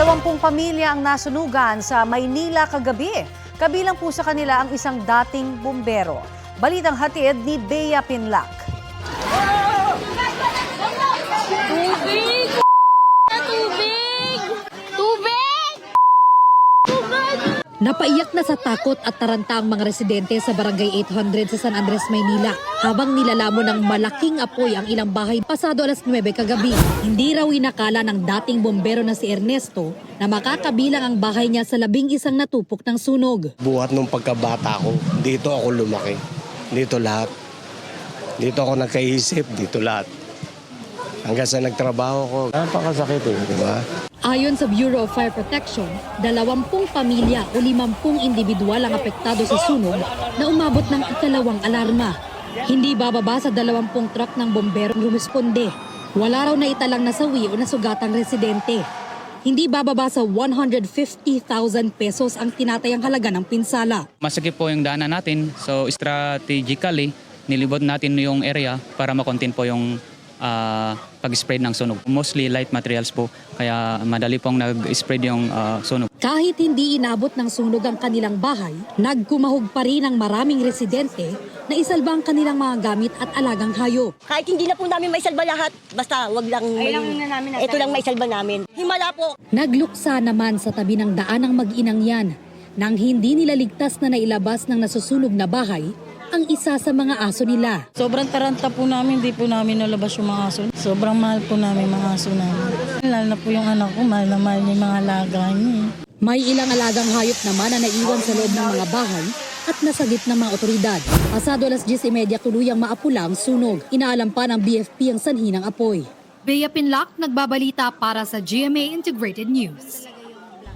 20 pamilya ang nasunugan sa Maynila kagabi. Kabilang po sa kanila ang isang dating bumbero. Balitang hatid ni Bea Pinlac. Tubig! Tubig! Tubig! Napaiyak na sa takot at taranta ang mga residente sa Barangay 800 sa San Andres, Maynila habang nilalamon ng malaking apoy ang ilang bahay pasado alas 9 kagabi. Hindi raw inakala ng dating bombero na si Ernesto na makakabilang ang bahay niya sa 11 natupok ng sunog. Buhat nung pagkabata ko, dito ako lumaki. Dito lahat. Dito ako nagkaisip, dito lahat. Hanggang sa nagtrabaho ko, napakasakit di ba? Ayon sa Bureau of Fire Protection, 20 pamilya o 50 individual ang apektado sa sunog na umabot ng ikalawang alarma. Hindi bababa sa 20 truck ng bombero rumisponde. Wala raw na italang nasawi o nasugatang residente. Hindi bababa sa 150,000 pesos ang tinatayang halaga ng pinsala. Masakit po yung daanan natin, so strategically nilibot natin yung area para makontain po yung pag-spread ng sunog. Mostly light materials po, kaya madali pong nag-spread yung sunog. Kahit hindi inabot ng sunog ang kanilang bahay, nagkumahog pa rin ang maraming residente na isalba ang kanilang mga gamit at alagang hayop. Kahit hindi na po namin maisalba lahat, basta wag lang ito lang maisalba namin. Himala po. Nagluksa naman sa tabi ng daan ang mag-inang yan nang hindi nila ligtas na nailabas ng nasusunog na bahay ang isa sa mga aso nila. Sobrang taranta po namin, hindi po namin nalabas yung mga aso. Sobrang mahal po namin mga aso namin. Lalo na po yung anak ko, mahal na mahal niya yung mga alaga niya. May ilang alagang hayop naman na naiwan sa loob ng mga bahay at nasagip ng mga otoridad. Pasado alas 10:30 tuluyang maapula ang sunog. Inaalam pa ng BFP ang sanhi ng apoy. Bea Pinlac, nagbabalita para sa GMA Integrated News.